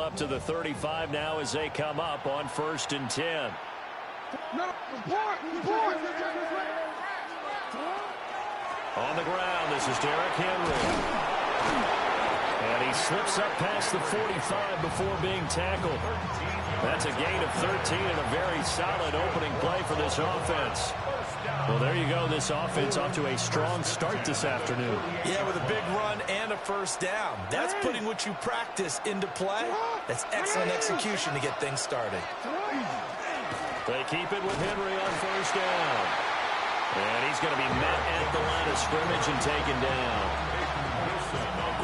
ball up to the 35 now as they come up on 1st and 10. On the ground, this is Derrick Henry. And he slips up past the 45 before being tackled. That's a gain of 13 and a very solid opening play for this offense. Well, there you go. This offense off to a strong start this afternoon. Yeah, with a big run and a first down. That's putting what you practice into play. That's excellent execution to get things started. They keep it with Henry on first down. And he's going to be met at the line of scrimmage and taken down.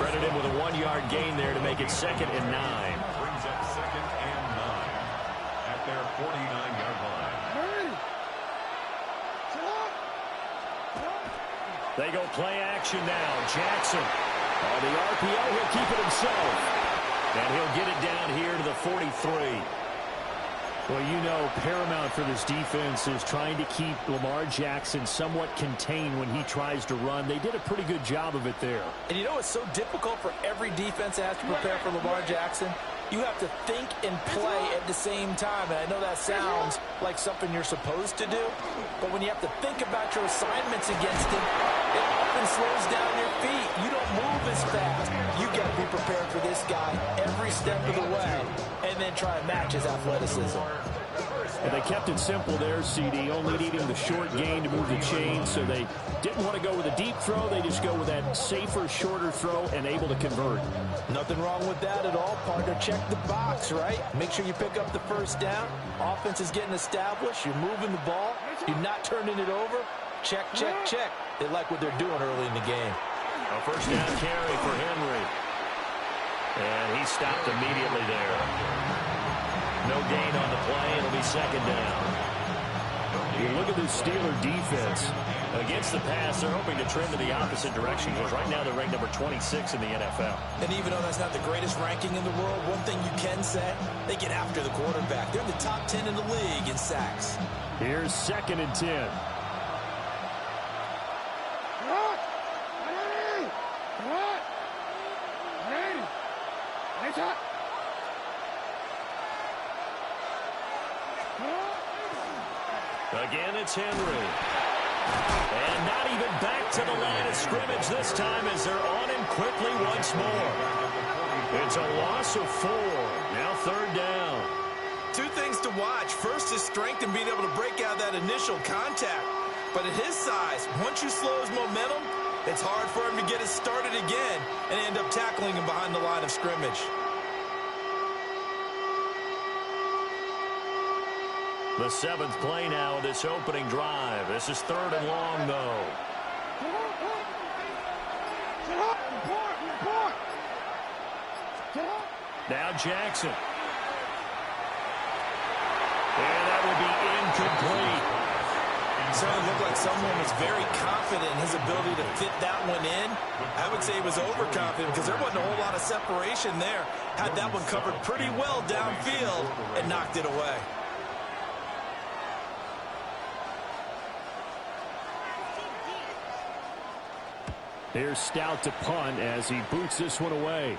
Credit him with a 1-yard gain there to make it 2nd and 9. Brings up 2nd and 9 at their 49-yard line. They go play action now. Jackson on the RPO. He'll keep it himself. And he'll get it down here to the 43. Well, you know, paramount for this defense is trying to keep Lamar Jackson somewhat contained when he tries to run. They did a pretty good job of it there. And you know it's so difficult for every defense that has to prepare for Lamar Jackson? You have to think and play at the same time. And I know that sounds like something you're supposed to do. But when you have to think about your assignments against him, it often slows down your feet. You don't move as fast. You got to be prepared for this guy every step of the way and then try and match his athleticism. And they kept it simple there, CD, only needing the short gain to move the chain, so they didn't want to go with a deep throw. They just go with that safer, shorter throw and able to convert. Nothing wrong with that at all, partner. Check the box, right? Make sure you pick up the first down. Offense is getting established. You're moving the ball. You're not turning it over. Check, check, check. They like what they're doing early in the game. A first down carry for Henry. And he stopped immediately there. No gain on the play. It'll be 2nd down. You look at this Steeler defense. Against the pass, they're hoping to trend in the opposite direction because right now they're ranked number 26 in the NFL. And even though that's not the greatest ranking in the world, one thing you can say, they get after the quarterback. They're in the top 10 in the league in sacks. Here's 2nd and 10. Again, it's Henry. And not even back to the line of scrimmage this time as they're on him quickly once more. It's a loss of 4. Now 3rd down. 2 things to watch. First is strength and being able to break out that initial contact. But at his size, once you slow his momentum, it's hard for him to get it started again and end up tackling him behind the line of scrimmage. The 7th play now of this opening drive. This is 3rd and long, though. Now Jackson. And that will be incomplete. It certainly looked like someone was very confident in his ability to fit that one in. I would say he was overconfident because there wasn't a whole lot of separation there. Had that one covered pretty well downfield and knocked it away. Here's Stout to punt as he boots this one away.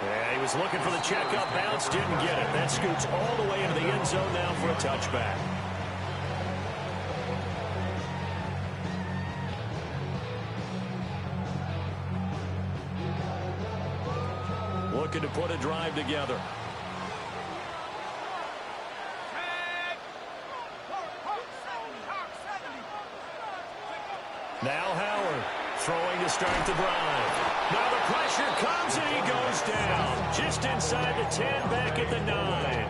Yeah, he was looking for the checkup bounce, didn't get it. That scoots all the way into the end zone now for a touchback. Looking to put a drive together. Now Howard throwing to start the drive. Now the pressure comes and he goes down. Just inside the 10, back at the 9.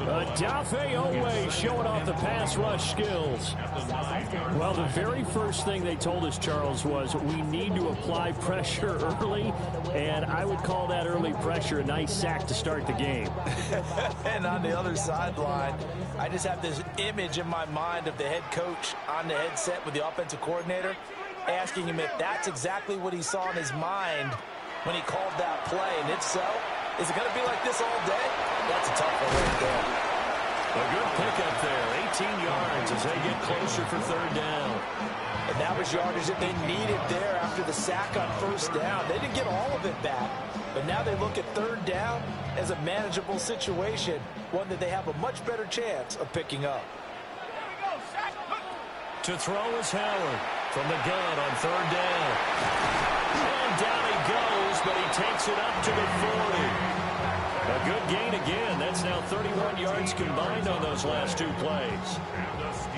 Odafe Oweh showing off the pass rush skills. Well, the very first thing they told us, Charles, was we need to apply pressure early, and I would call that early pressure a nice sack to start the game. And on the other sideline, I just have this image in my mind of the head coach on the headset with the offensive coordinator asking him if that's exactly what he saw in his mind when he called that play. And if so, is it going to be like this all day? That's a tough one right there. A good pickup there. 18 yards as they get closer for third down. And that was yardage that they needed there after the sack on first down. They didn't get all of it back, but now they look at third down as a manageable situation, one that they have a much better chance of picking up. To throw is Howard from the gun on third down. And down he goes, but he takes it up to the 40. A good gain again. That's now 31 yards combined on those last two plays.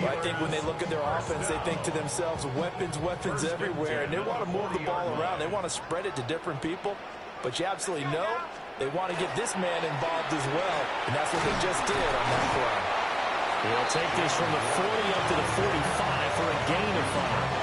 Well, I think when they look at their offense, they think to themselves, weapons, weapons everywhere, and they want to move the ball around. They want to spread it to different people, but you absolutely know they want to get this man involved as well, and that's what they just did on that play. He'll take this from the 40 up to the 45 for a gain of 5.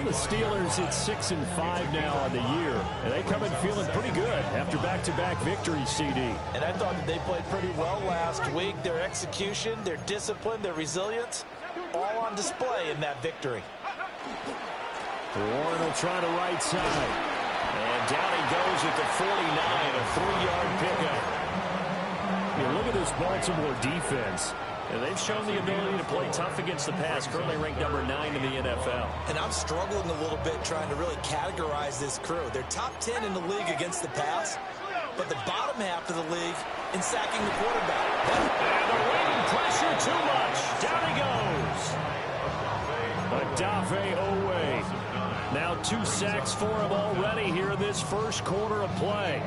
The Steelers at 6-5 now on the year, and they come in feeling pretty good after back-to-back victories, CD. And I thought that they played pretty well last week. Their execution, their discipline, their resilience, all on display in that victory. Warren will try the right side. And down he goes at the 49, a 3-yard pickup. Look at this Baltimore defense. And they've shown the ability to play tough against the pass, currently ranked number 9 in the NFL. And I'm struggling a little bit trying to really categorize this crew. They're top 10 in the league against the pass, but the bottom half of the league in sacking the quarterback. And the wing pressure too much. Down he goes. Odafe Oweh. Now 2 sacks for him already here in this first quarter of play.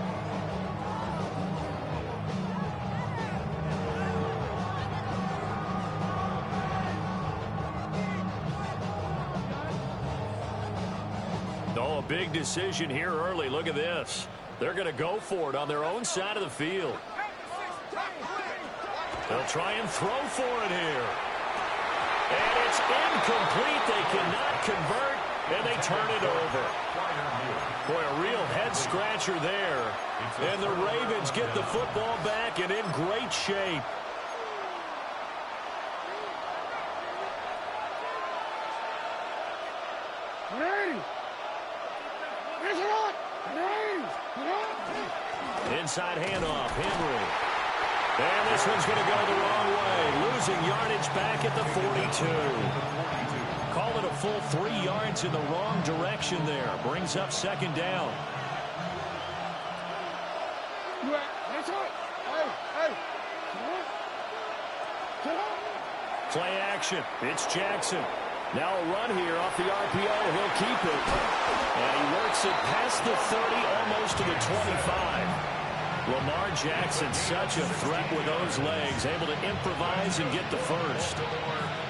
Oh, a big decision here early. Look at this. They're going to go for it on their own side of the field. They'll try and throw for it here. And it's incomplete. They cannot convert, and they turn it over. Boy, a real head-scratcher there. And the Ravens get the football back and in great shape. Inside handoff, Henry. And this one's going to go the wrong way. Losing yardage back at the 42. Call it a full 3 yards in the wrong direction there. Brings up second down. Play action. It's Jackson. Now a run here off the RPO. He'll keep it. And he works it past the 30, almost to the 25. Lamar Jackson, such a threat with those legs, able to improvise and get the first.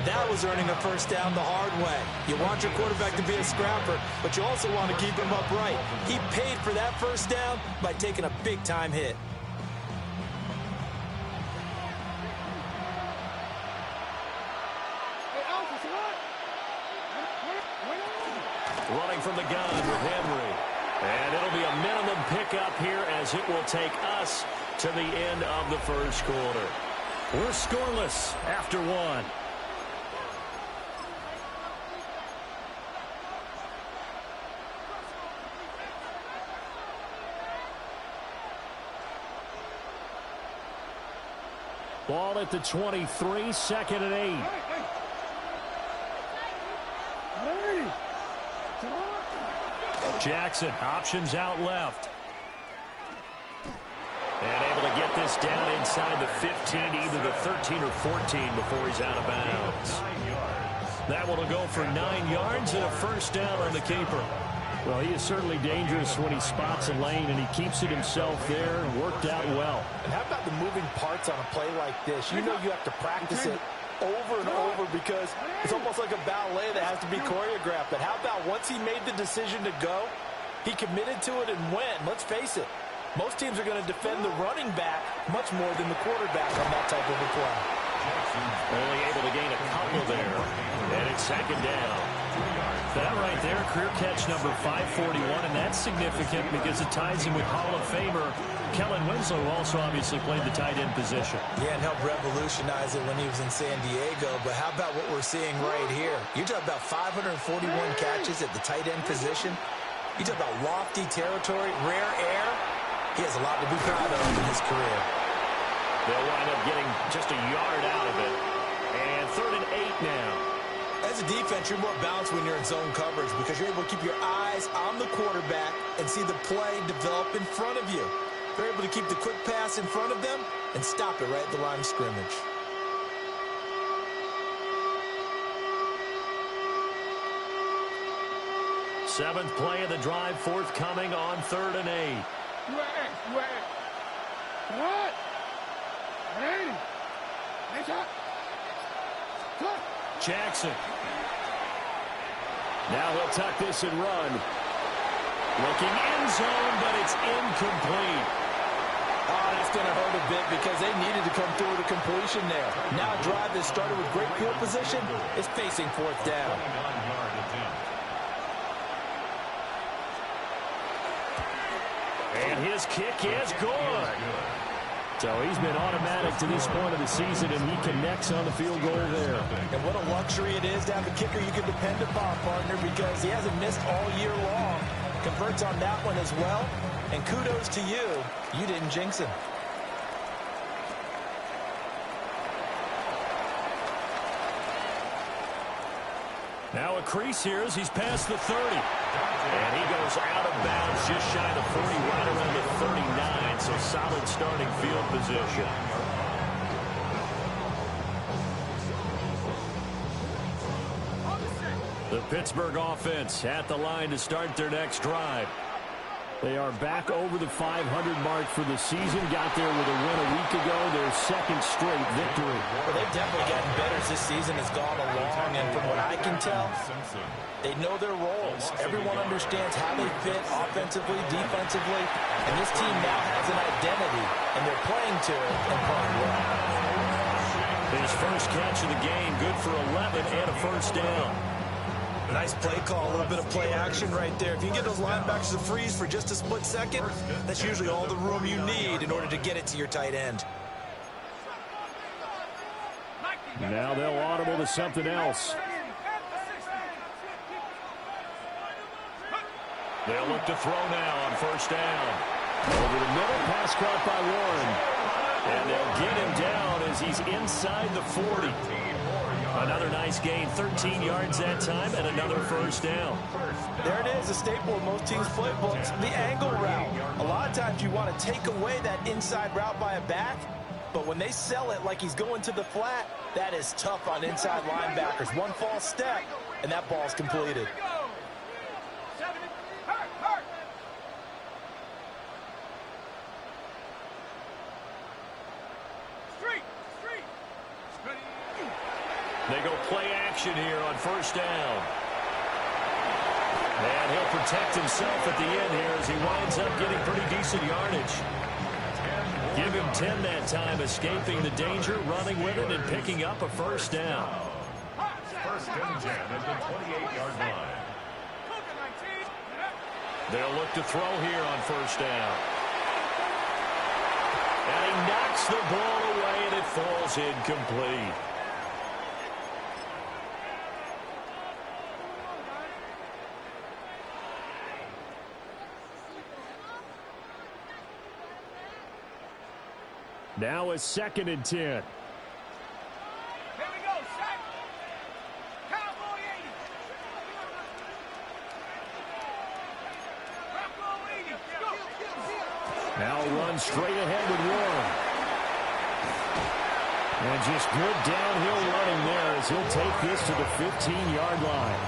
That was earning a first down the hard way. You want your quarterback to be a scrapper, but you also want to keep him upright. He paid for that first down by taking a big-time hit. Running from the gun with Henry. And it'll be a minimum pickup here as it will take us to the end of the first quarter. We're scoreless after 1. Ball at the 23, second and 8. Jackson, options out left. And able to get this down inside the 15, either the 13 or 14 before he's out of bounds. That one will go for 9 yards and a first down on the keeper. Well, he is certainly dangerous when he spots a lane, and he keeps it himself there and worked out well. And how about the moving parts on a play like this? You know you have to practice it over and over because it's almost like a ballet that has to be choreographed. But how about once he made the decision to go, he committed to it and went. Let's face it, most teams are going to defend the running back much more than the quarterback on that type of a play. Only able to gain a couple there, and it's second down. That right there, career catch number 541, and that's significant because it ties him with Hall of Famer Kellen Winslow, who also obviously played the tight end position. Yeah, and helped revolutionize it when he was in San Diego. But how about what we're seeing right here? You're talking about 541 catches at the tight end position. You talk about lofty territory, rare air. He has a lot to be proud of in his career. They'll wind up getting just a yard out of it. And 3rd and 8 now. As a defense, you're more balanced when you're in zone coverage because you're able to keep your eyes on the quarterback and see the play develop in front of you. They're able to keep the quick pass in front of them and stop it right at the line of scrimmage. Seventh play of the drive, forthcoming on 3rd and 8. What? Jackson. Now he'll tuck this and run. Looking end zone, but it's incomplete. Oh, that's going to hurt a bit because they needed to come through with a completion there. Now a drive that started with great field position is facing 4th down. And his kick is good. So he's been automatic to this point of the season, and he connects on the field goal there. And what a luxury it is to have a kicker you can depend upon, partner, because he hasn't missed all year long. Converts on that one as well. And kudos to you. You didn't jinx him. Now a crease here as he's past the 30. And he goes out of bounds just shy of the 40, right around the 39. So solid starting field position. The Pittsburgh offense at the line to start their next drive. They are back over the 500 mark for the season. Got there with a win a week ago, their 2nd straight victory. Well, they've definitely gotten better as this season has gone along, and from what I can tell, they know their roles. Everyone understands how they fit offensively, defensively, and this team now has an identity, and they're playing to it and playing well. His first catch of the game, good for 11 and a first down. Nice play call, a little bit of play action right there. If you can get those linebackers to freeze for just a split second, that's usually all the room you need in order to get it to your tight end. Now they'll audible to something else. They'll look to throw now on first down. Over the middle, pass caught by Warren. And they'll get him down as he's inside the 40. Another nice gain, 13 yards that time, and another first down. There it is, a staple of most teams' playbooks, the angle route. A lot of times you want to take away that inside route by a back, but when they sell it like he's going to the flat, that is tough on inside linebackers. One false step, and that ball's completed. They go play action here on first down. And he'll protect himself at the end here as he winds up getting pretty decent yardage. Give him 10 that time, escaping the danger, running with it, and picking up a first down. First and 10 at the 28-yard line. They'll look to throw here on first down. And he knocks the ball away, and it falls incomplete. Now a 2nd and 10. Here we go, set. Cowboy 80. Cowboy 80. Go. Now run straight ahead with Warren. And just good downhill running there as as he'll take this to the 15-yard line.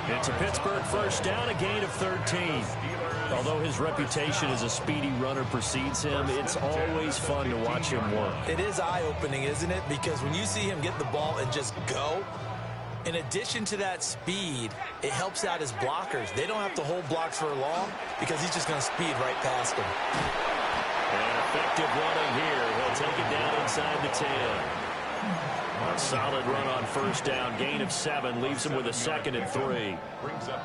It's a Pittsburgh first down, a gain of 13. Although his reputation as a speedy runner precedes him, it's always fun to watch him work. It is eye-opening, isn't it? Because when you see him get the ball and just go, in addition to that speed, it helps out his blockers. They don't have to hold blocks for long because he's just going to speed right past them. And effective running here. He'll take it down inside the 10. A solid run on first down. Gain of 7 leaves him with a 2nd and 3.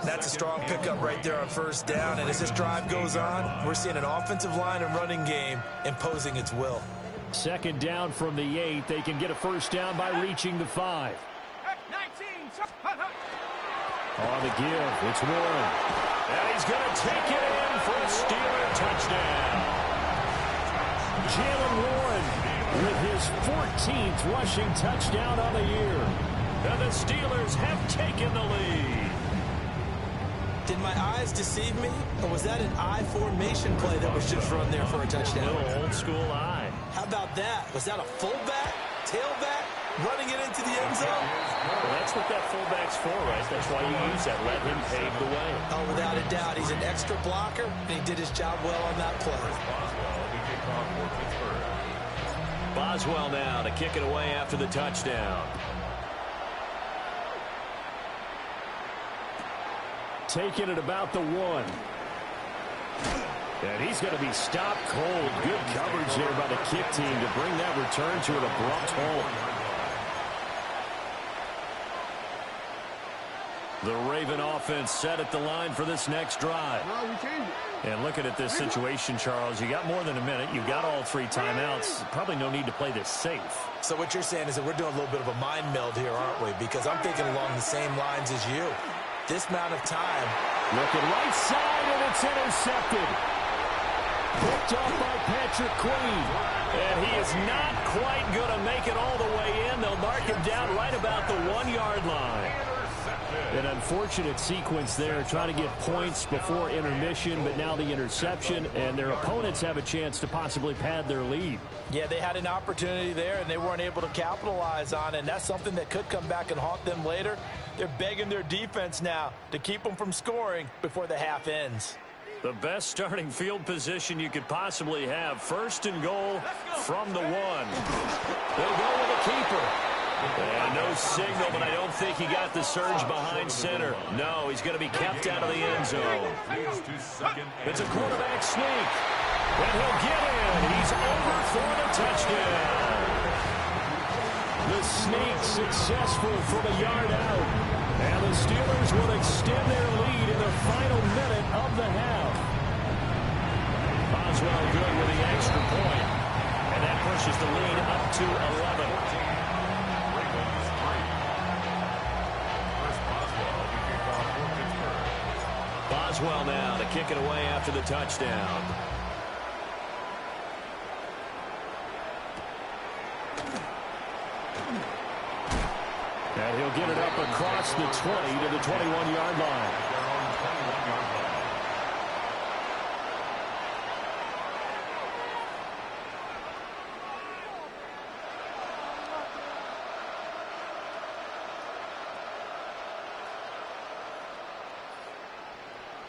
That's a strong pickup right there on first down. And as this drive goes on, we're seeing an offensive line and running game imposing its will. 2nd down from the 8. They can get a first down by reaching the 5. 19. On the give, it's Warren. And he's going to take it in for a Steeler touchdown. Jaylen Warren with his 14th rushing touchdown on the year. And the Steelers have taken the lead. Did my eyes deceive me? Or was that an I formation play that was just run there for a touchdown? Little old school eye. How about that? Was that a fullback, tailback, running it into the end zone? Well, that's what that fullback's for, right? That's why you use that. Let him pave the way. Oh, without a doubt. He's an extra blocker, and he did his job well on that play. Boswell now to kick it away after the touchdown. Taking it about the 1. And he's going to be stopped cold. Good coverage there by the kick team to bring that return to an abrupt halt. The Raven offense set at the line for this next drive. And looking at this situation, Charles, you got more than a minute. You got all 3 timeouts. Probably no need to play this safe. So what you're saying is that we're doing a little bit of a mind meld here, aren't we? Because I'm thinking along the same lines as you. This amount of time. Looking right side, and it's intercepted. Picked off by Patrick Queen. And he is not quite going to make it all the way in. They'll mark him down right about the 1-yard line. An unfortunate sequence there, trying to get points before intermission, but now the interception, and their opponents have a chance to possibly pad their lead. Yeah, they had an opportunity there, and they weren't able to capitalize on it, and that's something that could come back and haunt them later. They're begging their defense now to keep them from scoring before the half ends. The best starting field position you could possibly have. 1st and goal from the 1. They'll go with a keeper. And no signal, but I don't think he got the surge behind center. No, he's going to be kept out of the end zone. It's a quarterback sneak. And he'll get in. He's over for the touchdown. The sneak successful from a yard out. And the Steelers will extend their lead in the final minute of the half. Boswell good with the extra point. And that pushes the lead up to 11. Boswell now to kick it away after the touchdown. And he'll get it up across the 20 to the 21-yard line.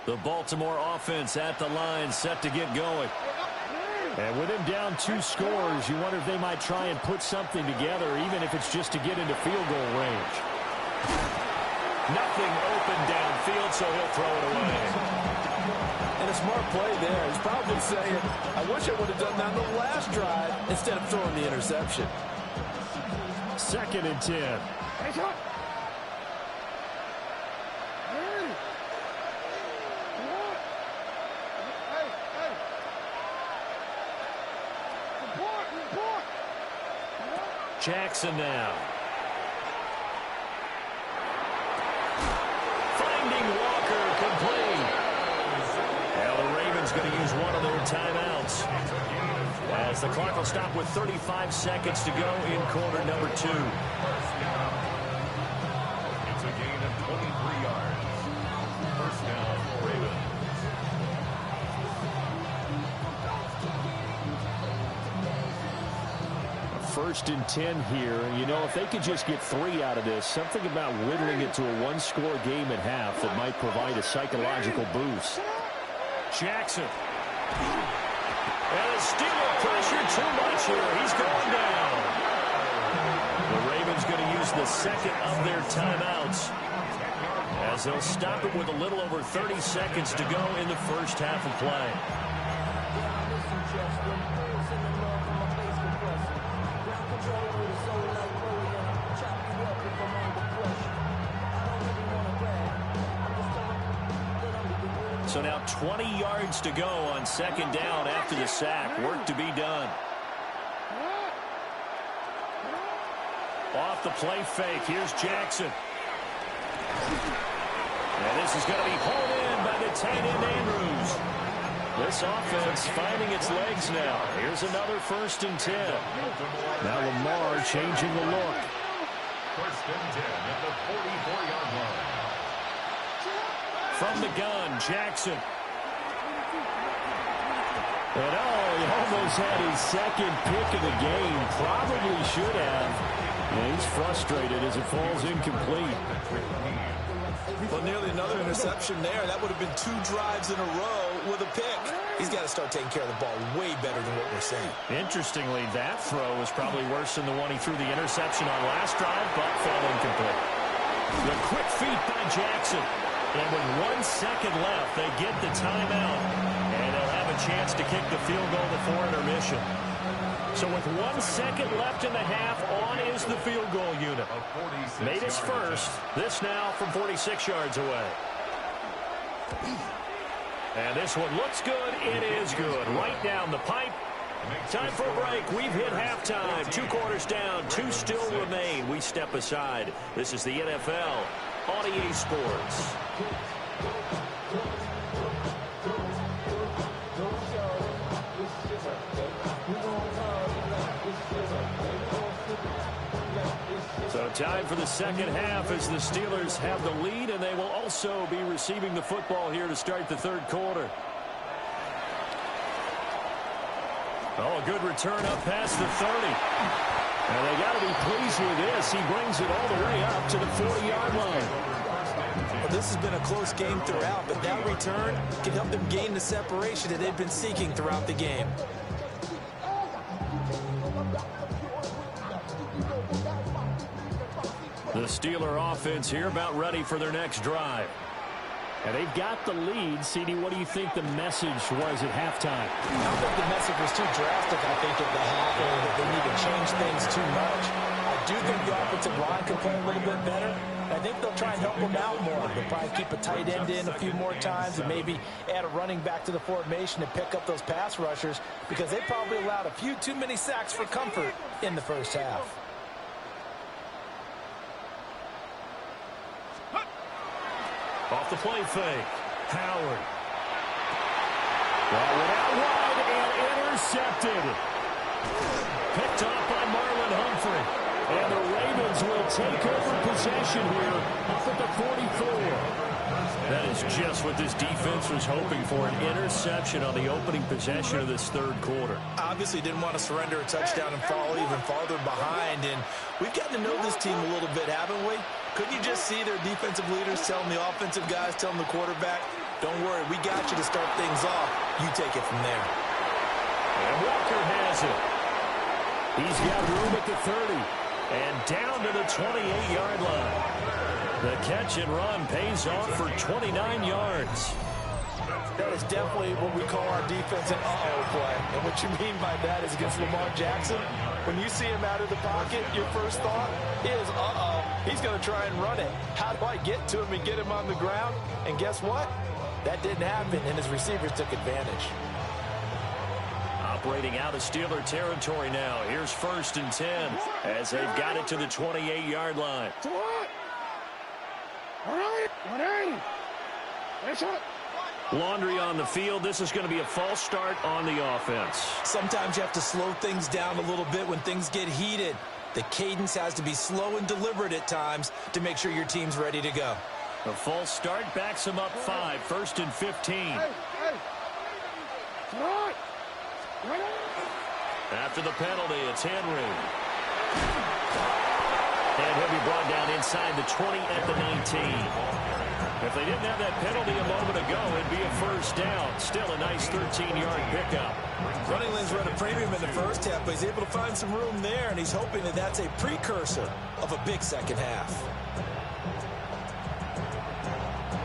The Baltimore offense at the line, set to get going. And with him down 2 scores, you wonder if they might try and put something together, even if it's just to get into field goal range. Nothing open downfield, so he'll throw it away. And a smart play there. He's probably saying, I wish I would have done that on the last drive instead of throwing the interception. 2nd and 10. Jackson now. Finding Walker complete. Now the Ravens going to use one of their timeouts, as the clock will stop with 35 seconds to go in quarter number 2. It's a gain of 23 yards. First down, Ravens. 1st and 10 here. You know, if they could just get 3 out of this, something about whittling it to a one-score game at half that might provide a psychological boost. Jackson. And the Steeler pressure too much here. He's going down. The Ravens going to use the second of their timeouts as they'll stop it with a little over 30 seconds to go in the first half of play. So now 20 yards to go on second down after the sack. Work to be done. Off the play fake. Here's Jackson. And this is going to be hauled in by the tight end Andrews. This offense finding its legs now. Here's another 1st and 10. Now Lamar changing the look. 1st and 10 at the 44-yard line. From the gun, Jackson. And he almost had his second pick of the game. Probably should have. And he's frustrated as it falls incomplete. Well, nearly another interception there. That would have been 2 drives in a row with a pick. He's got to start taking care of the ball way better than what we're seeing. Interestingly, that throw was probably worse than the one he threw the interception on last drive, but fell incomplete. The quick feet by Jackson. And with 1 second left, they get the timeout. And they'll have a chance to kick the field goal before intermission. So with 1 second left in the half, on is the field goal unit. Made his first. This now from 46 yards away. And this one looks good. It is good. Right down the pipe. Time for a break. We've hit halftime. 2 quarters down. 2 still remain. We step aside. This is the NFL on EA Sports. So time for the second half as the Steelers have the lead, and they will also be receiving the football here to start the third quarter. Oh, a good return up past the 30. And they got to be pleased with this. He brings it all the way up to the 40-yard line. Well, this has been a close game throughout, but that return can help them gain the separation that they've been seeking throughout the game. The Steeler offense here about ready for their next drive. And they've got the lead. CD, what do you think the message was at halftime? I don't think the message was too drastic, I think, at the half, or that they need to change things too much. I do think the offensive line can play a little bit better. I think they'll try and help them out more. They'll probably keep a tight end in a few more times and maybe add a running back to the formation to pick up those pass rushers, because they probably allowed a few too many sacks for comfort in the first half. Off the play fake. Howard. Well, went out wide and intercepted. Picked off by Marlon Humphrey. And the Ravens will take over possession here up at the 44. That is just what this defense was hoping for, an interception on the opening possession of this third quarter. Obviously didn't want to surrender a touchdown and fall even farther behind. And we've gotten to know this team a little bit, haven't we? Couldn't you just see their defensive leaders telling the offensive guys, telling the quarterback, don't worry, we got you to start things off. You take it from there. And Walker has it. He's got room at the 30. And down to the 28-yard line. The catch and run pays off for 29 yards. That is definitely what we call our defense an uh-oh play. And what you mean by that is against Lamar Jackson, when you see him out of the pocket, your first thought is, uh-oh, he's going to try and run it. How do I get to him and get him on the ground? And guess what? That didn't happen, and his receivers took advantage. Operating out of Steeler territory now. Here's 1st and 10 as they've got it to the 28-yard line. Laundry on the field. This is going to be a false start on the offense. Sometimes you have to slow things down a little bit when things get heated. The cadence has to be slow and deliberate at times to make sure your team's ready to go. A false start backs them up 5. 1st and 15. After the penalty, it's Henry. And he'll be brought down inside the 20 at the 19. If they didn't have that penalty a moment ago, it'd be a first down. Still a nice 13-yard pickup. Running lanes were at a premium in the first half, but he's able to find some room there, and he's hoping that that's a precursor of a big second half.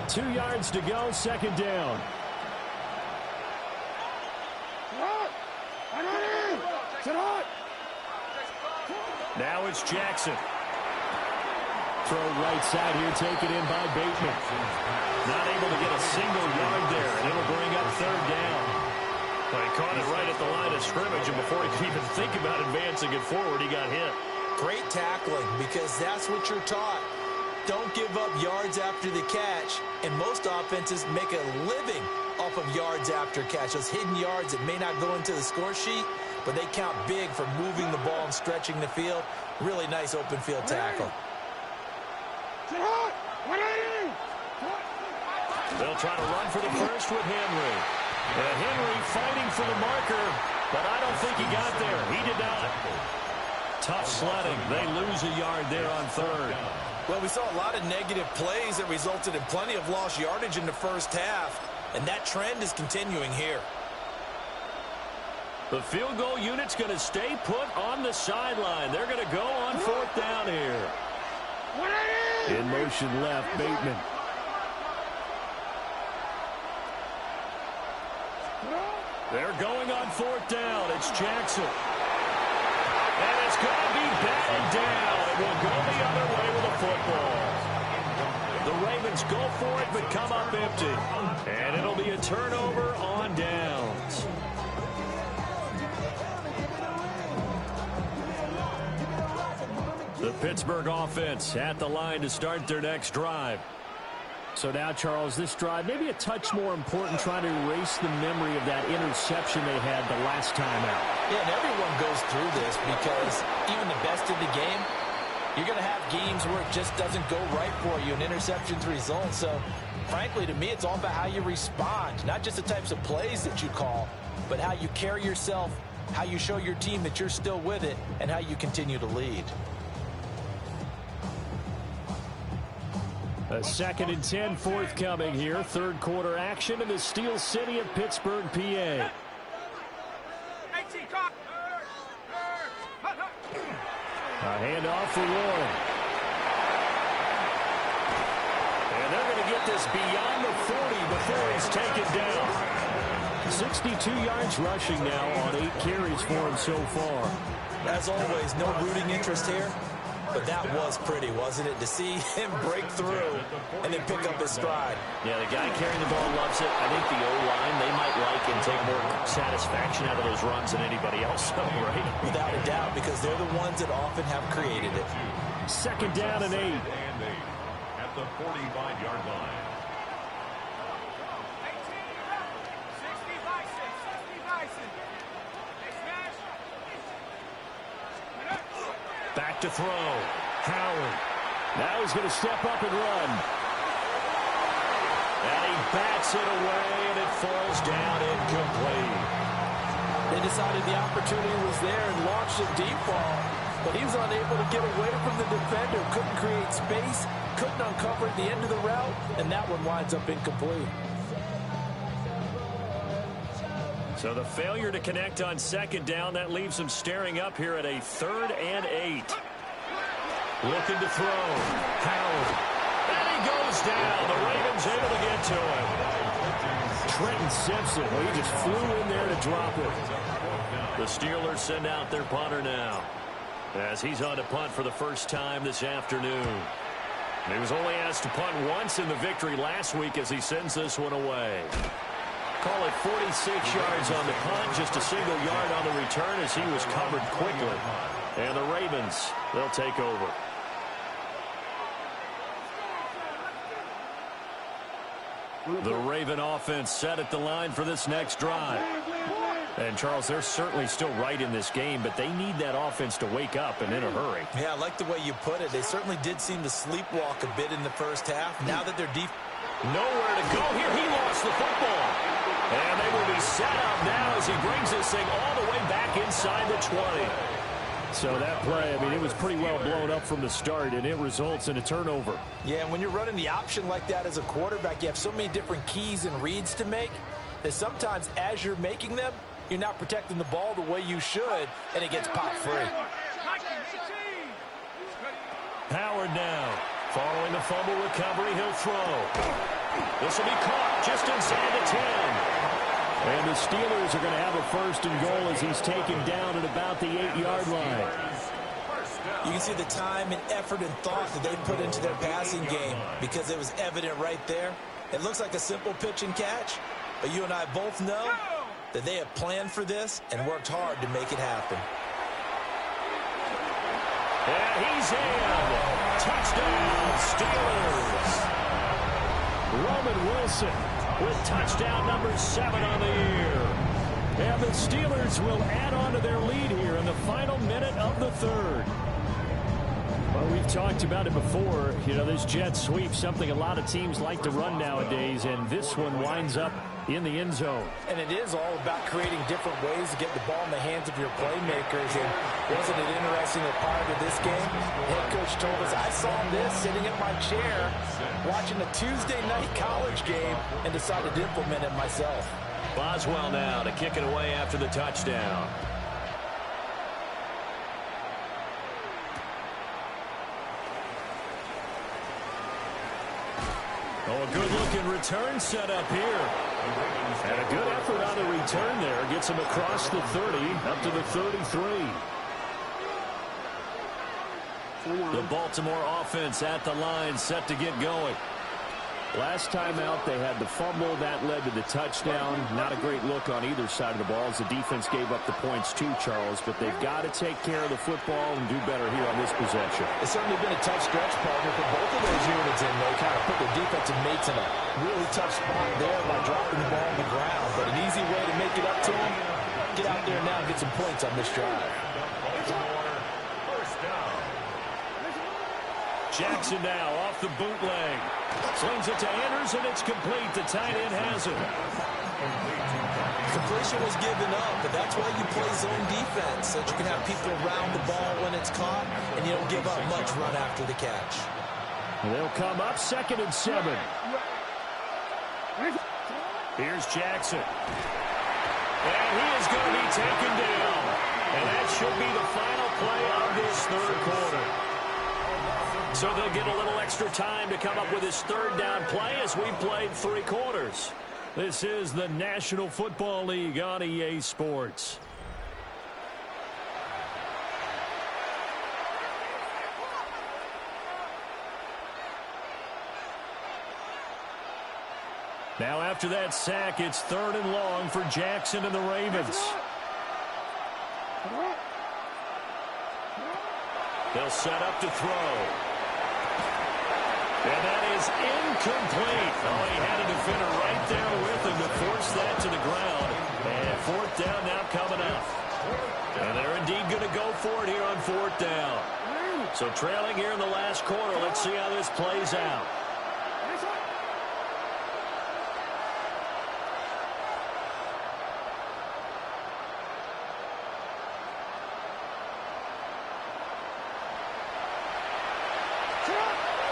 2 yards to go, second down. Now it's Jackson. Throw right side here, taken in by Bateman. Not able to get a single yard there, and it'll bring up third down. Well, he caught it right at the line of scrimmage, and before he could even think about advancing it forward, he got hit. Great tackling, because that's what you're taught. Don't give up yards after the catch, and most offenses make a living off of yards after catch. Those hidden yards that may not go into the score sheet, but they count big for moving the ball and stretching the field. Really nice open field tackle. They'll try to run for the first with Henry. And Henry fighting for the marker, but I don't think he got there. He did not. Tough sledding. They lose a yard there on third. Well, we saw a lot of negative plays that resulted in plenty of lost yardage in the first half, and that trend is continuing here. The field goal unit's going to stay put on the sideline. They're going to go on fourth down here. In motion left, Bateman. They're going on fourth down. It's Jackson. And it's going to be batted down. It will go the other way with a football. The Ravens go for it, but come up empty. And it'll be a turnover on downs. The Pittsburgh offense at the line to start their next drive. So now, Charles, this drive maybe a touch more important, trying to erase the memory of that interception they had the last time out. Yeah, and everyone goes through this because even the best in the game, you're going to have games where it just doesn't go right for you and interceptions result. So, frankly, to me, it's all about how you respond, not just the types of plays that you call, but how you carry yourself, how you show your team that you're still with it, and how you continue to lead. A 2nd and 10 forthcoming here. Third quarter action in the Steel City of Pittsburgh, PA. A handoff for Warren. And they're going to get this beyond the 40 before he's taken down. 62 yards rushing now on 8 carries for him so far. As always, no rooting interest here. But that was pretty, wasn't it? To see him break through and then pick up his stride. Yeah, the guy carrying the ball loves it. I think the O-line, they might like and take more satisfaction out of those runs than anybody else, right? Without a doubt, because they're the ones that often have created it. 2nd down and 8. At the 45-yard line. Back to throw. Howard. Now he's going to step up and run. And he bats it away, and it falls down incomplete. They decided the opportunity was there and launched a deep ball, but he was unable to get away from the defender. Couldn't create space, couldn't uncover the end of the route, and that one winds up incomplete. So the failure to connect on 2nd down, that leaves them staring up here at a 3rd and 8. Looking to throw. Howard. And he goes down. The Ravens able to get to him. Trenton Simpson, well, he just flew in there to drop it. The Steelers send out their punter now, as he's on to punt for the first time this afternoon. He was only asked to punt once in the victory last week as he sends this one away. Call it 46 yards on the punt, just a single yard on the return as he was covered quickly. And the Ravens, they'll take over. The Raven offense set at the line for this next drive. And, Charles, they're certainly still right in this game, but they need that offense to wake up and in a hurry. Yeah, I like the way you put it. They certainly did seem to sleepwalk a bit in the first half. Now that they're deep. Nowhere to go here. He lost the football. And they will be set up now as he brings this thing all the way back inside the 20. So that play, I mean, it was pretty well blown up from the start, and it results in a turnover. Yeah, and when you're running the option like that as a quarterback, you have so many different keys and reads to make that sometimes as you're making them, you're not protecting the ball the way you should, and it gets popped free. Howard now. Following the fumble recovery, he'll throw. This will be caught just inside the 10. And the Steelers are going to have a first and goal as he's taken down at about the 8-yard line. You can see the time and effort and thought that they put into their passing game because it was evident right there. It looks like a simple pitch and catch, but you and I both know that they have planned for this and worked hard to make it happen. And he's in. Touchdown, Steelers. Roman Wilson with touchdown number 7 on the year. And the Steelers will add on to their lead here in the final minute of the third. Well, we've talked about it before. You know, this jet sweep, something a lot of teams like to run nowadays, and this one winds up in the end zone. And it is all about creating different ways to get the ball in the hands of your playmakers. And wasn't it interesting that prior to this game, the head coach told us, I saw this sitting in my chair watching a Tuesday night college game and decided to implement it myself. Boswell now to kick it away after the touchdown. Oh, a good-looking return set up here. And a good effort on the return there. Gets him across the 30, up to the 33. The Baltimore offense at the line, set to get going. Last time out, they had the fumble. That led to the touchdown. Not a great look on either side of the ball as the defense gave up the points too, Charles. But they've got to take care of the football and do better here on this possession. It's certainly been a tough stretch, partner, for both of those units, and they kind of put their defensive mates in a really tough spot there by dropping the ball on the ground. But an easy way to make it up to them, get out there now and get some points on this drive. Jackson now off the bootleg. Slings it to Anders, and it's complete. The tight end has it. Completion was given up, but that's why you play zone defense, so that you can have people around the ball when it's caught, and you don't give up much run after the catch. They'll come up 2nd and 7. Here's Jackson. And he is going to be taken down. And that should be the final play of this third quarter. So they'll get a little extra time to come up with his third down play as we played 3 quarters. This is the National Football League on EA Sports. Now after that sack, it's 3rd and long for Jackson and the Ravens. They'll set up to throw. And that is incomplete. Oh, he had a defender right there with him to force that to the ground. And 4th down now coming up. And they're indeed going to go for it here on 4th down. So trailing here in the last quarter. Let's see how this plays out.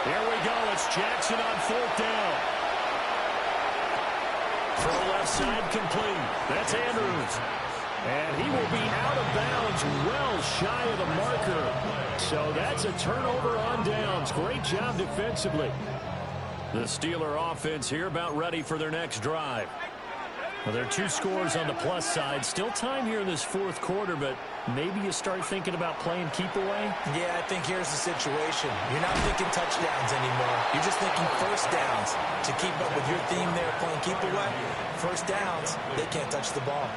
Here we go. It's Jackson on 4th down. Throw left side complete. That's Andrews. And he will be out of bounds well shy of the marker. So that's a turnover on downs. Great job defensively. The Steeler offense here about ready for their next drive. Well, there are 2 scores on the plus side. Still time here in this 4th quarter, but maybe you start thinking about playing keep away? Yeah, I think here's the situation. You're not thinking touchdowns anymore. You're just thinking first downs. To keep up with your theme there, playing keep away, first downs, they can't touch the ball.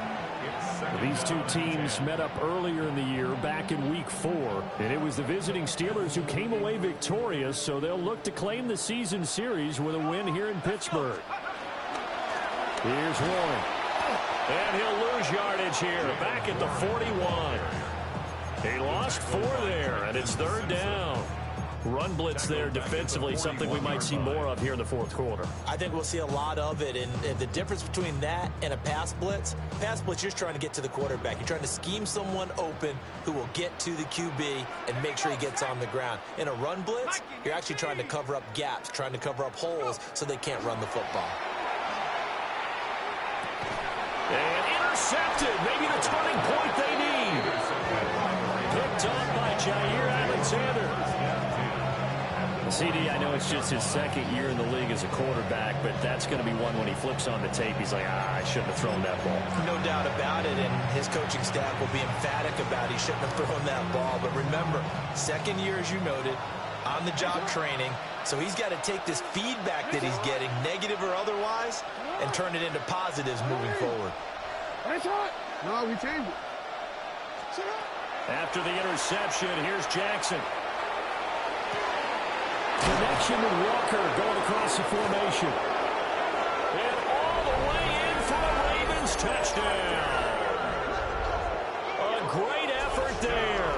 These 2 teams met up earlier in the year, back in Week 4, and it was the visiting Steelers who came away victorious, so they'll look to claim the season series with a win here in Pittsburgh. Here's Warren. And he'll lose yardage here, back at the 41. He lost 4 there, and it's 3rd down. Run blitz there defensively, something we might see more of here in the fourth quarter. I think we'll see a lot of it, and the difference between that and a pass blitz, you're just trying to get to the quarterback. You're trying to scheme someone open who will get to the QB and make sure he gets on the ground. In a run blitz, you're actually trying to cover up gaps, trying to cover up holes so they can't run the football. And intercepted, maybe the turning point they need. Picked up by Jair Alexander. CD, I know it's just his second year in the league as a quarterback, but that's going to be one when he flips on the tape. He's like, I shouldn't have thrown that ball. No doubt about it, and his coaching staff will be emphatic about he shouldn't have thrown that ball. But remember, second year, as you noted, on-the-job training, so he's got to take this feedback that he's getting, negative or otherwise, and turn it into positives moving forward. No, we changed it. After the interception, here's Jackson. Connection with Walker going across the formation. And all the way in for a Ravens touchdown. A great effort there.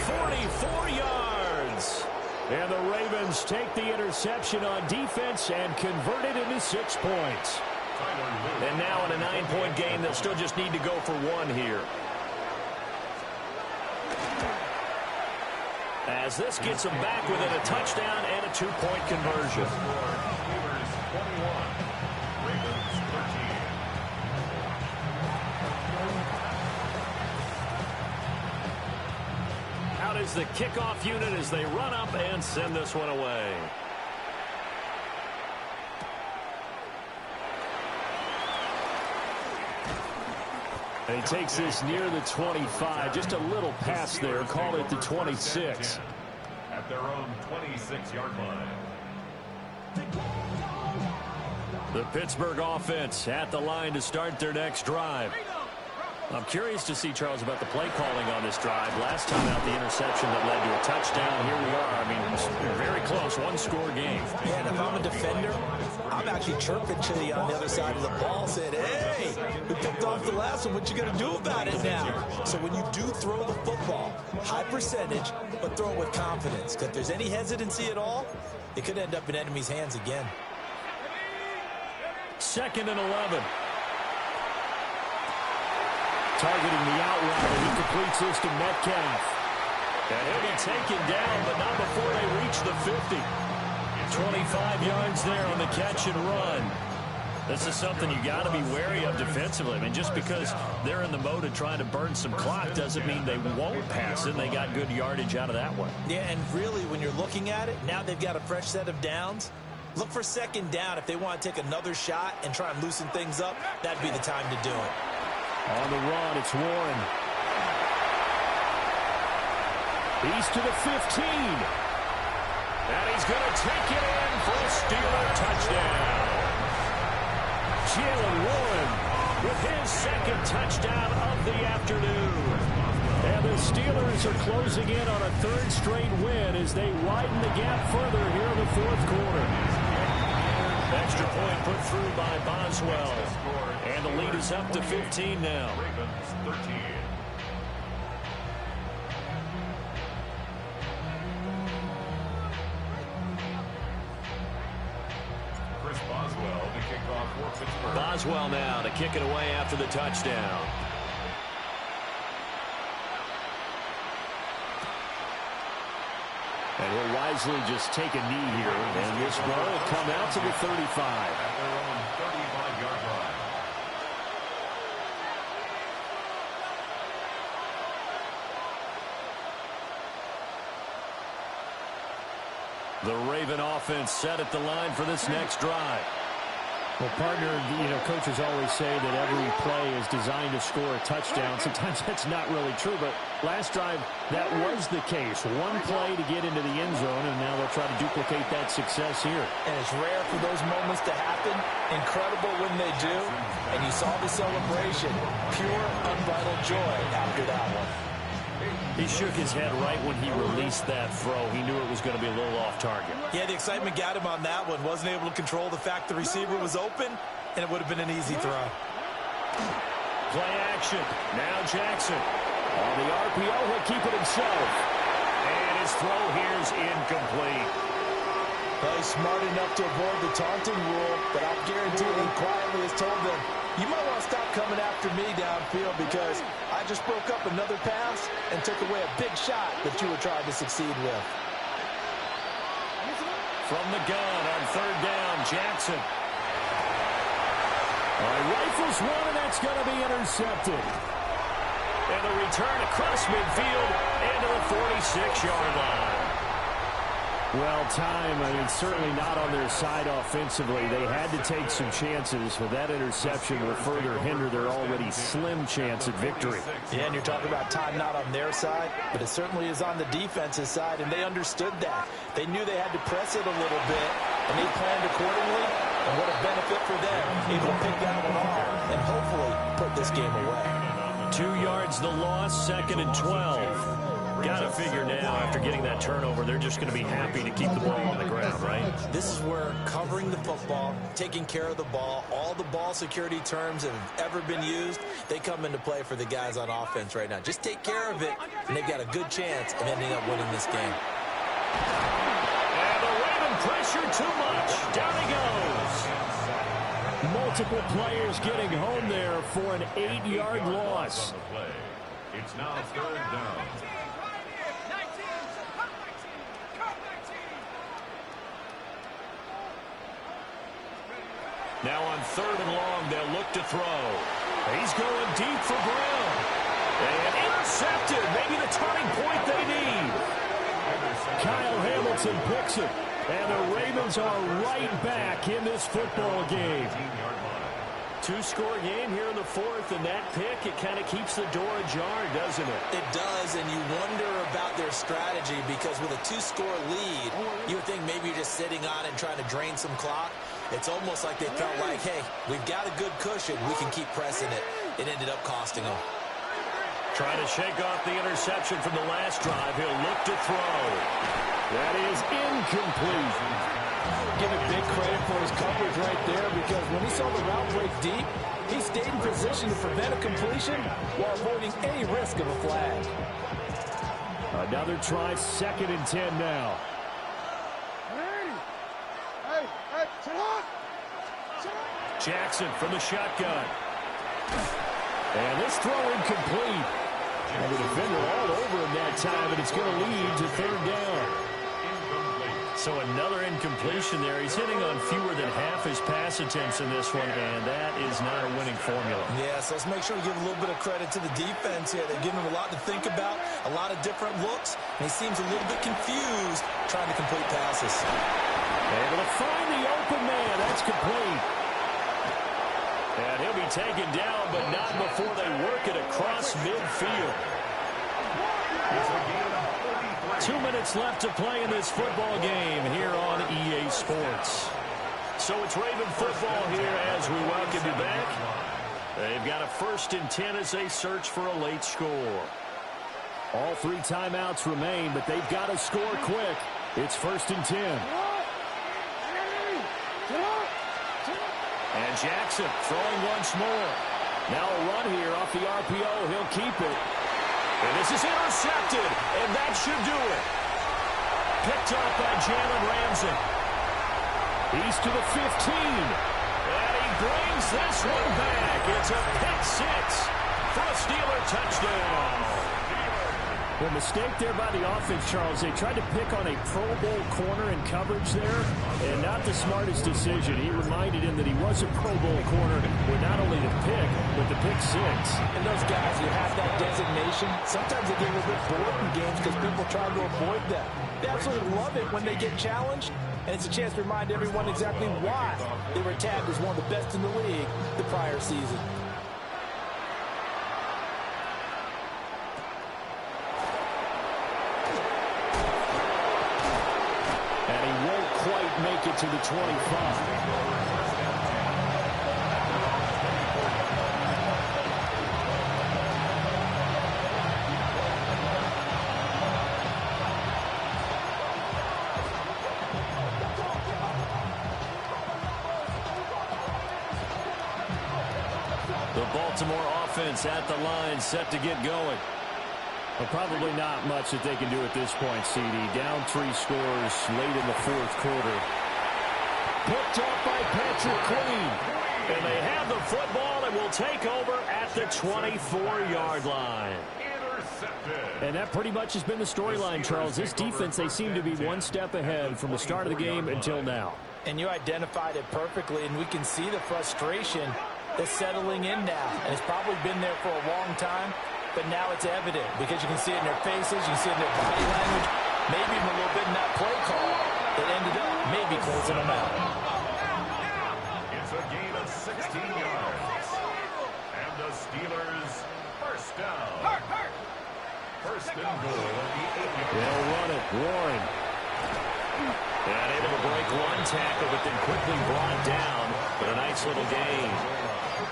44 yards. And the Ravens take the interception on defense and convert it into 6 points. And now in a 9-point game, they'll still just need to go for one here. As this gets them back within a touchdown and a 2-point conversion. Out is the kickoff unit as they run up and send this one away. And he takes this near the 25. Just a little pass there. Call it the 26. At their own 26-yard line. The Pittsburgh offense at the line to start their next drive. I'm curious to see, Charles, about the play calling on this drive. Last time out, the interception that led to a touchdown. Here we are. I mean, very close, one-score game. Yeah, and if I'm a defender, I'm actually chirping Chili on the other side of the ball, saying, hey, we picked off the last one. What you going to do about it now? So when you do throw the football, high percentage, but throw it with confidence. Because if there's any hesitancy at all, it could end up in enemy's hands again. 2nd and 11. Targeting the out route, and he completes this to Metcalf. And he'll be taken down, but not before they reach the 50. 25 yards there on the catch and run. This is something you got to be wary of defensively. I mean, just because they're in the mode of trying to burn some clock doesn't mean they won't pass it. They got good yardage out of that one. Yeah, and really, when you're looking at it, now they've got a fresh set of downs. Look for 2nd down. If they want to take another shot and try and loosen things up, that'd be the time to do it. On the run, it's Warren. He's to the 15. And he's going to take it in for a Steeler touchdown. Jaylen Warren with his 2nd touchdown of the afternoon. And the Steelers are closing in on a 3rd straight win as they widen the gap further here in the 4th quarter. Extra point put through by Boswell. And the lead is up to 15 now. Ravens 13. Chris Boswell to kick off for Pittsburgh. Boswell now to kick it away after the touchdown. And he'll wisely just take a knee here. And this ball will come out to the 35. At their own 35-yard line. The Raven offense set at the line for this next drive. Well, partner, coaches always say that every play is designed to score a touchdown. Sometimes that's not really true, but last drive, that was the case. One play to get into the end zone, and now they'll try to duplicate that success here. And it's rare for those moments to happen. Incredible when they do. And you saw the celebration. Pure, unbridled joy after that one. He shook his head right when he released that throw. He knew it was going to be a little off target. Yeah, the excitement got him on that one. Wasn't able to control the fact the receiver was open, and it would have been an easy throw. Play action. Now Jackson. On the RPO, he'll keep it himself. And his his throw here's incomplete. Well, he's smart enough to avoid the taunting rule, but I guarantee he quietly has told them, you might want to stop coming after me downfield because I just broke up another pass and took away a big shot that you were trying to succeed with. From the gun on third down, Jackson. All right, rifles one, and that's going to be intercepted. And the return across midfield and to the 46-yard line. Well, time, I mean, certainly not on their side offensively. They had to take some chances, but that interception will further hinder their already slim chance at victory. Yeah, and you're talking about time not on their side, but it certainly is on the defense's side, and they understood that. They knew they had to press it a little bit, and they planned accordingly, and what a benefit for them, able to pick that one off and hopefully put this game away. 2 yards the loss, 2nd and 12. Got to figure now, after getting that turnover, they're just going to be happy to keep the ball on the ground, right? This is where covering the football, taking care of the ball, all the ball security terms that have ever been used, they come into play for the guys on offense right now. Just take care of it, and they've got a good chance of ending up winning this game. And the Raven pressure too much. Down he goes. Multiple players getting home there for an 8-yard loss. It's now third down. Now on third and long, they'll look to throw. He's going deep for Brown. And intercepted. Maybe the turning point they need. Kyle Hamilton picks it. And the Ravens are right back in this football game. 2-score game here in the fourth, and that pick, it kind of keeps the door ajar, doesn't it? It does, and you wonder about their strategy because with a 2-score lead, you would think maybe you're just sitting on it and trying to drain some clock. It's almost like they felt like, hey, we've got a good cushion. We can keep pressing it. It ended up costing them. Trying to shake off the interception from the last drive. He'll look to throw. That is incomplete. Give it big credit for his coverage right there because when he saw the route break deep, he stayed in position to prevent a completion while avoiding any risk of a flag. Another try, 2nd and 10 now. Jackson from the shotgun. And this throw incomplete. And the defender all over him that time, and it's going to lead to third down. So another incompletion there. He's hitting on fewer than half his pass attempts in this one, and that is not a winning formula. Yeah, so let's make sure we give a little bit of credit to the defense here. They're giving him a lot to think about, a lot of different looks, and he seems a little bit confused trying to complete passes. Able to find the open man. That's complete. And he'll be taken down, but not before they work it across midfield. 2 minutes left to play in this football game here on EA Sports. So it's Raven football here as we welcome you back. They've got a 1st and 10 as they search for a late score. All 3 timeouts remain, but they've got to score quick. It's 1st and 10. And Jackson throwing once more. Now a run here off the RPO. He'll keep it. And this is intercepted, and that should do it. Picked off by Jalen Ramsey. He's to the 15. And he brings this one back. It's a pick 6 for a Steeler touchdown. Well, mistake there by the offense, Charles. They tried to pick on a Pro Bowl corner in coverage there, and not the smartest decision. He reminded him that he was a Pro Bowl corner with not only the pick, but the pick 6. And those guys who have that designation, sometimes they get a little bit bored in games because people try to avoid them. They absolutely love it when they get challenged, and it's a chance to remind everyone exactly why they were tagged as one of the best in the league the prior season. Make it to the 25. The Baltimore offense at the line, set to get going. Well, probably not much that they can do at this point, CD. Down 3 scores late in the fourth quarter. Picked up by Patrick Queen. And they have the football and will take over at the 24-yard line. And that pretty much has been the storyline, Charles. This defense, they seem to be one step ahead from the start of the game until now. And you identified it perfectly, and we can see the frustration that's settling in now. And it's probably been there for a long time, but now it's evident because you can see it in their faces, you can see it in their body language, maybe even a little bit in that play call that ended up maybe closing them out. It's a gain of 16 yards. And the Steelers first down. First and goal at the 8-yard line. They'll run it. Warren. And able to break one tackle, but then quickly brought down. But a nice little gain.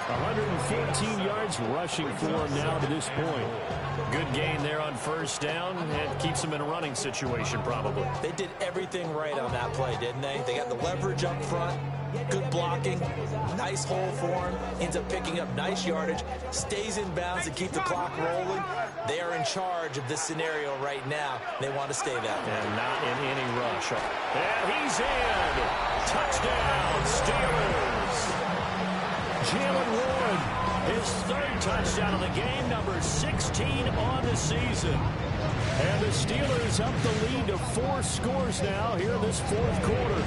114 yards rushing for him now to this point. Good gain there on first down, and keeps them in a running situation probably. They did everything right on that play, didn't they? They got the leverage up front, good blocking, nice hole for him, ends up picking up nice yardage, stays in bounds to keep the clock rolling. They are in charge of this scenario right now. They want to stay that way. And not in any rush. And he's in. Touchdown, Steelers. Jalen Warren, his 3rd touchdown of the game, number 16 on the season. And the Steelers up the lead to 4 scores now here in this fourth quarter.